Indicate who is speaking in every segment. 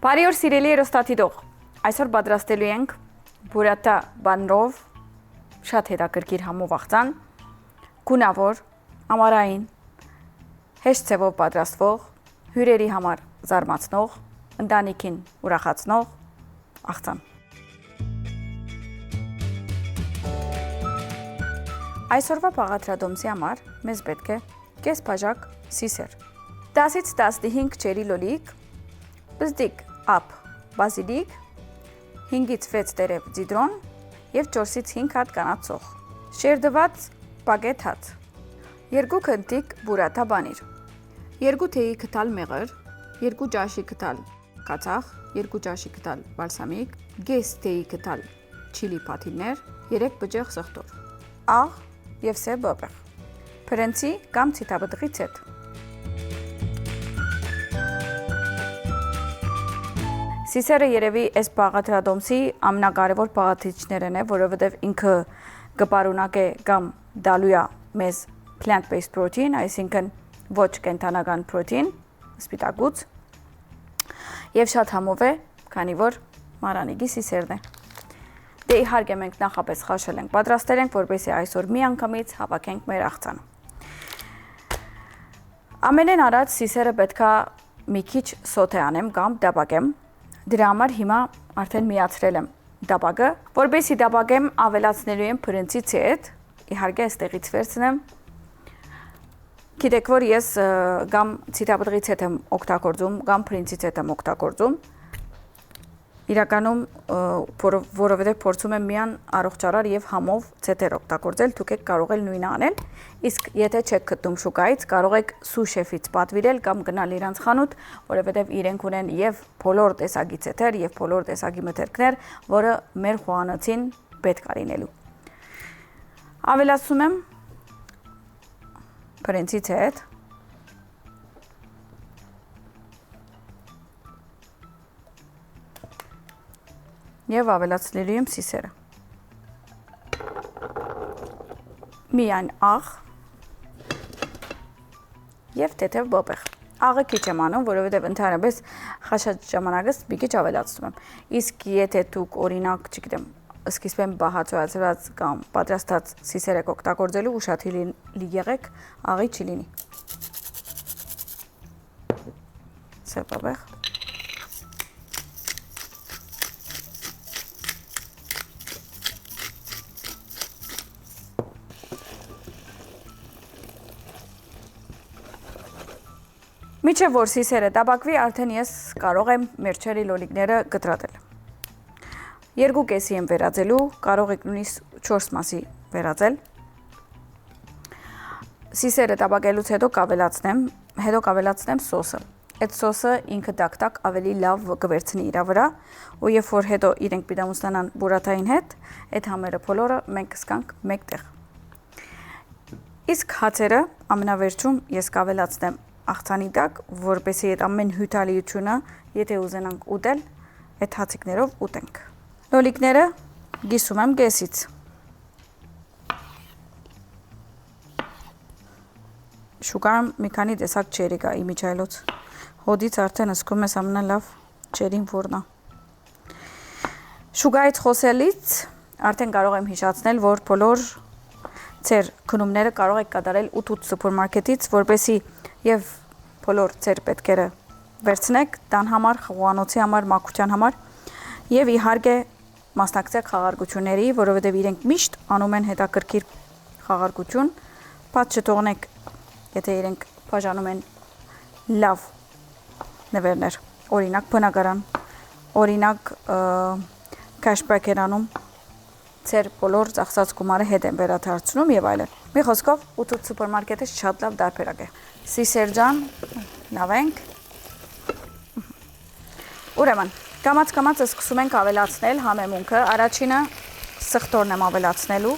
Speaker 1: Բարի օր սիրելի երեստատիտող, այսօր պատրաստելու ենք բուրատա բանրով շատ հետաքրքիր համով աղցան, գունավոր, ամառային, հեշտ ձևով պատրաստվող, հյուրերի համար զարմացնող, ընտանիքին ուրախացնող աղցան։ Այսօրվա բաղադրատոմսի համար մեզ պետք է կես բաժակ սիսեր, 10-ից 15 չերի լոլիկ, բզդիկ ափ բազիլիկ, 5-ից 6 տերև ձիտրոն և 4-ից 5 հատ կանացող, շերդված բագետ հաց, 2 քնտիկ բուրատա բանիր, 2 թեյի կտալ մեղր, 2 ճաշի կտալ կացախ, 2 ճաշի կտալ բալսամիկ, կես թեյի կտալ չիլի փաթիլներ, 3 բջեղ սխտոր, աղ և սև բոբեղ, փրենցի կամ ցիտաբտղից հետ։ Սիսերը երևի այս բաղադրատոմսի ամենակարևոր բաղադրիչներն է, որովհետև ինքը կպարունակե կամ դալու է մեզ plant-based protein, այսինքն ոչ կենդանական պրոթեին, սպիտակուց, և շատ համով է, քանի որ մարանիքի սիսերն է։ Դե իհարկե մենք նախապես խաշել ենք, պատրաստել ենք, որպեսզի այսօր մի անգամից հավաքենք մեր աղցանը։ Ամենեն առաջ սիսերը պետքա մի քիչ սոթե անեմ կամ դապակեմ։ Դրա համար հիմա արդեն միացրել եմ դապակը, որպեսզի դապակեմ ավելացնելու եմ փրենցից հետ, իհարկե այստեղից վերցնեմ։ Գիտեք, որ ես կամ ցիտաբտղից հետ եմ օգտագործում, կամ փրենցից հետ եմ օգտագործում։ Իրականում, որովհետև փորձում եմ միան առողջարար և համով ցետեր օգտագործել, դուք եք կարող եք նույնը անել, իսկ եթե չեք գտնում շուկայից, կարող եք սուշեֆից պատվիրել կամ գնալ իրանց խանութ, որովհետև իրենք ունեն և բոլոր տեսակի ցետեր և բոլոր տեսակի մթերքներ, որը մեր խոհանոցին պետք է լինելու։ Ավելացնում եմ փրենցից հետ։ Եվ ավելացնելու եմ սիսերը։ Միայն աղ և թեթև բոբեղ։ Աղը քիչ եմ անում, որովհետև ընդհանրապես խաշած ժամանակս մի քիչ ավելացնում եմ։ Իսկ եթե դուք օրինակ, չգիտեմ, սկիզբեն բահացած կամ պատրաստած սիսեր եք օգտագործելու, ուշադիր եղեք, աղի չի լինի։ Սև բոբեղ։ Միջև որ սիսերը տաբակվի, արդեն ես կարող եմ մեր չերի լոլիկները կտրատել։ 2 կեսի եմ վերածելու, կարող եք նույնիսկ 4 մասի վերածել։ Սիսերը տաբակելուց հետո կավելացնեմ սոսը։ Այդ սոսը ինքը դակ-դակ ավելի լավ կվերցնի իր վրա, ու երբ որ հետո իրենք պիտամուստանան բուրատային հետ, այդ համերը բոլորը մենք կսկանք մեկտեղ։ Իսկ հացերը ամենավերջում ես կավելացնեմ աղցանի տակ, որպեսզի այդ ամեն հյութալիությունը, եթե ուզենանք ուտել, այդ հացիկներով ուտենք։ Լոլիկները գիսում եմ կեսից։ Շուկայում մի քանի տեսակ չերի կա իմիջայլոց։ Հոդից արդեն զգում ես ամենալավ չերին որն է։ Շուկայից խոսելից արդեն կարող եմ հիշեցնել, որ բոլոր ձեր գնումները կարող եք կատարել 8 սուպերմարկետից, որպեսզի և բոլոր ձեր պետքերը վերցնեք տան համար, խոհանոցի համար, մաքրության համար և իհարկե մասնակցեք խաղարկությունների, որովհետև իրենք միշտ անում են հետաքրքիր խաղարկություն, բաց չթողնեք, եթե իրենք բաժանում են լավ նվերներ, օրինակ բնակարան, օրինակ քաշբեք են անում, ձեր բոլոր ծախսած գումարը հետ են վերադարձնում և այլն։ Մի խոսքով 8 սուպերմարկետը շատ լավ դարբերակ է։ Սիսեր ջան, նավենք։ Ուրեմն, կամաց սկսում ենք ավելացնել համեմունքը, առաջինը սխտորն եմ ավելացնելու։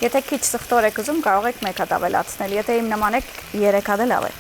Speaker 1: Եթե քիչ սխտոր եք ուզում, կարող եք 1 հատ ավելացնել, եթե իմ նման եք 3 հատ լավ է։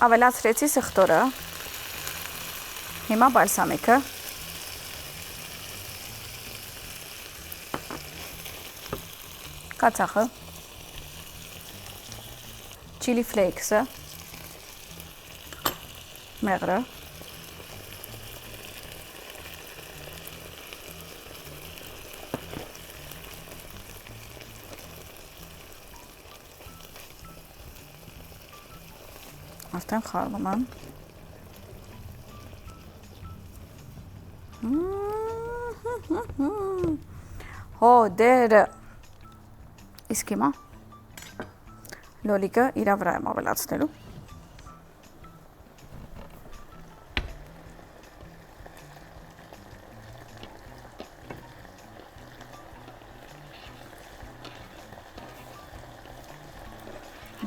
Speaker 1: ավելացրեցի սխտորը, հիմա բալսամիկը, կացախը, չիլի ֆլեյքսը, մեղրը, արդեն խառնում եմ, հոդերը, իսկ հիմա լոլիկը իրա վրա եմ ավելացնելու,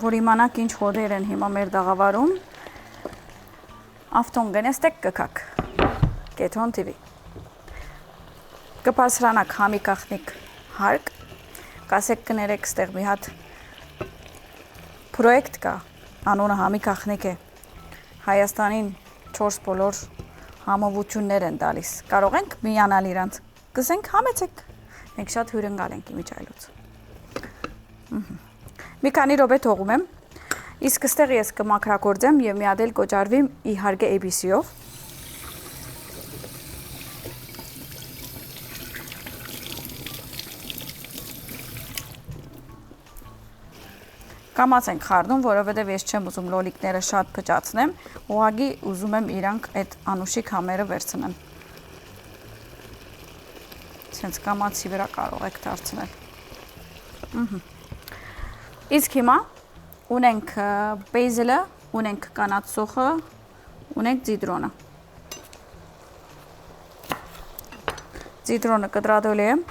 Speaker 1: որ իմանաք ինչ հոդեր են հիմա մեր դաղավարում, ավտոն գնեստեք կքակ, կեթոն TV, կպասրանակ համի կախնիկ հարկ, կասեք կներեք ստեղ մի հատ պրոյեկտ կա, անոնը համի կախնիկ է, Հայաստանին 4 բոլոր համովություններ են տալիս, կարող ենք միանալ իրանց, կսենք համեցեք, մենք շատ հյուրընկալ ենք իմիջայլուց, մի քանի րոպե թողում եմ, իսկ ստեղ ես կմաքրագործեմ և մի հատ էլ կոճարվի իհարկե ABC-ով, կամաց ենք խառնում, որովհետև ես չեմ ուզում լոլիկները շատ փճացնեմ, ուղղակի ուզում եմ իրանք այդ անուշիկ համերը վերցնեն։ Սենց կամացի վրա կարող եք դարձնել։ Իսկ հիմա ունենք բեյզելը, ունենք կանաչ սոխը, ունենք ձիտրոնը։ Ձիտրոնը կտրատելու եմ։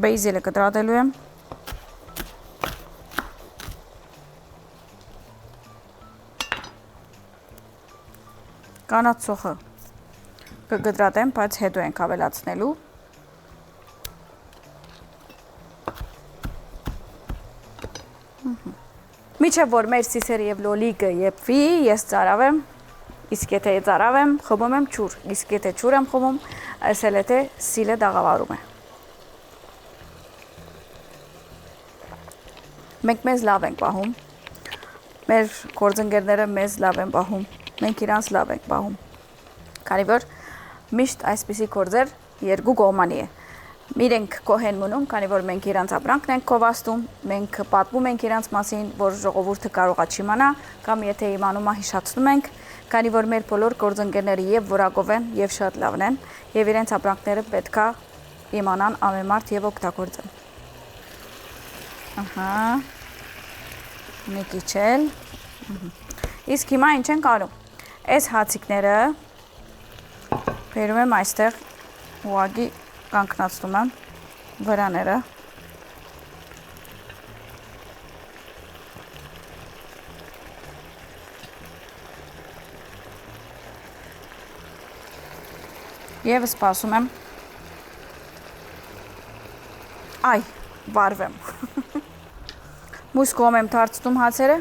Speaker 1: Բեյզելը կտրատելու եմ։ Կանաչ սոխը կգտրատեմ, բայց հետո ենք ավելացնելու։ Միջև որ մեր սիսերը և լոլիկը եփվի, ես ծարավ եմ, իսկ եթե ծարավ եմ, խմում եմ ջուր, իսկ եթե ջուր եմ խմում, ասել է թե սիլը դաղավարում է։ Մենք մեզ լավ ենք պահում, մեր գործընկերները մեզ լավ են պահում, մենք իրանց լավ ենք պահում, քանի որ միշտ այսպիսի գործեր երկու կողմանի է։ Իրենք գոհ են մնում, քանի որ մենք իրանց ապրանքն ենք գովազդում, մենք պատմում ենք իրանց մասին, որ ժողովուրդը կարողա չիմանա, կամ եթե իմանում է հիշացնում ենք, քանի որ մեր բոլոր գործընկերները եւ որակով են եւ շատ լավն են, եւ իրենց ապրանքները պետքա իմանան ամեն մարդ եւ օգտագործեն։ Ահա։ Մի քիչ էլ։ Իսկ հիմա ինչ ենք անում։ Այս հացիկները բերում եմ այստեղ ուղղակի կանգնացնում եմ վրաները, և սպասում եմ, այ, վարվեմ, մույս կողմ եմ թարցնում հացերը,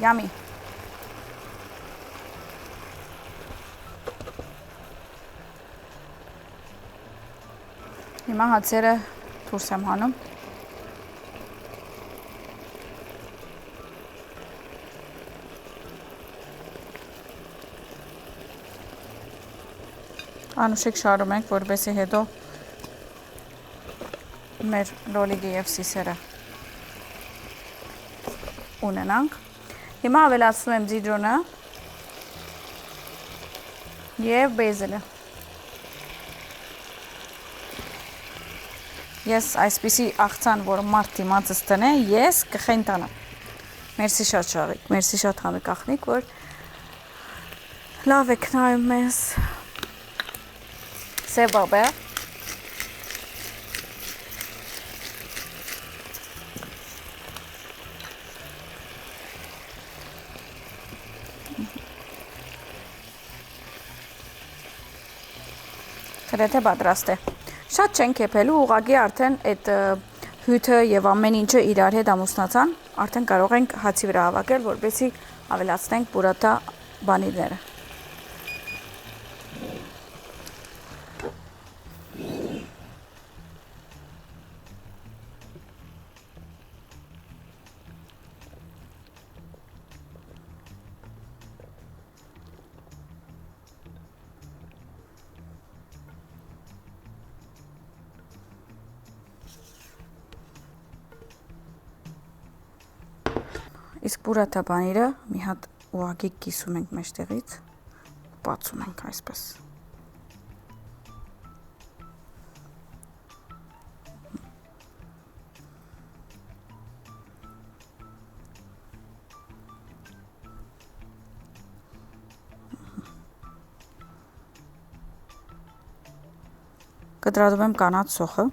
Speaker 1: յամի, հիմա հացերը դուրս եմ հանում, անուշիկ շարում ենք, որպեսզի հետո մեր լոլիկը և սիսերը ունենանք, հիմա ավելացնում եմ ձիտրոնը և բեյզելը։ Ես այսպիսի աղցան, որ մարդ իմացս տնե, ես կխենտանամ։ Մերսի շատ շաղիկ, մերսի շատ համի կախնիկ, որ լավ եք նայում մեզ։ C'est բաբե։ գրեթե պատրաստ է։ Շատ չեն կեփելու, ուղղակի արդեն այդ հյութը եւ ամեն ինչը իրար հետ ամուսնացան, արդեն կարող ենք հացի վրա հավաքել, որպեսզի ավելացնենք բուրատա բանիրները։ Իսկ բուրատա բանիրը մի հատ ուղղակի կիսում ենք մեջտեղից, բացում ենք այսպես։ Կտրատում եմ կանաչ սոխը։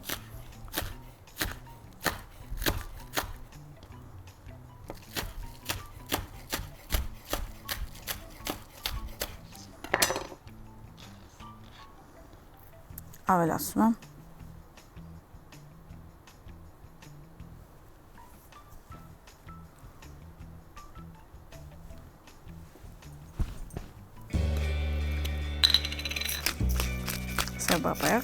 Speaker 1: Ավելացնում եմ։ Սեբաբեղ։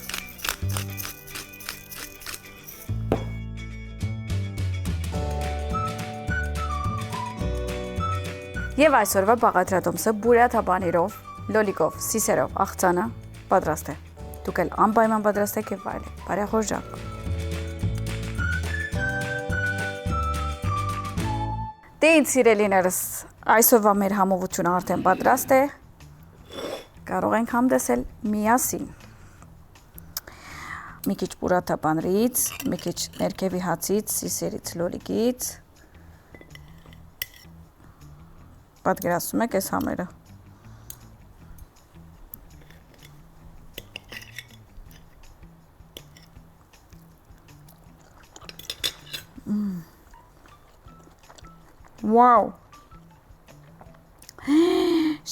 Speaker 1: Եվ այսօրվա բաղադրատոմսը բուրատա բանիրով, լոլիկով, սիսերով, աղցանը պատրաստ է։ Դուք էլ անպայման պատրաստեք եւ վայելեք։ Բարեխորժակ։ Դե ինձ սիրելիներս, այսօրվա մեր համովությունը արդեն պատրաստ է։ Կարող ենք համտեսել միասին։ Մի քիչ բուրատա բանրից, մի քիչ ներքևի հացից, սիսերից, լոլիկից։ Պատկերացնում եք այս համերը։ Վաու։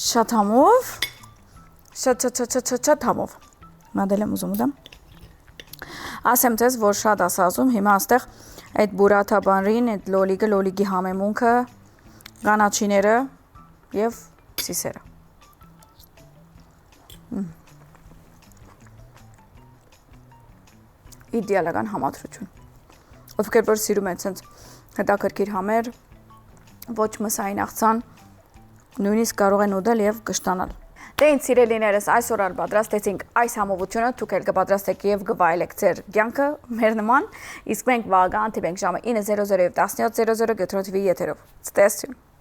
Speaker 1: Շատ համով։ Շատ համով։ Մադել եմ ուզում ուտեմ։ Ասեմ ձեզ, որ շատ ասազում, հիմա աստեղ այդ բուրատա բանրին, այդ լոլիկի համեմունքը, կանաչիները եւ սիսերը։ Իդեալական համադրություն։ Ովքեր որ սիրում են ցենց հետաքրքիր համեր, ոչ մսային աղցան, նույնիսկ կարող են ուտել եւ կշտանալ։ Դե ինձ սիրելիներս, այսօր ալ պատրաստեցինք այս համովությունը, դուք էլ կպատրաստեք եւ կվայելեք ձեր կյանքը մեր նման, իսկ մենք վաղ հանդիպենք ժամը 9:00 եւ 17:00 Գետրոն TV եթերով։ Ստեսություն։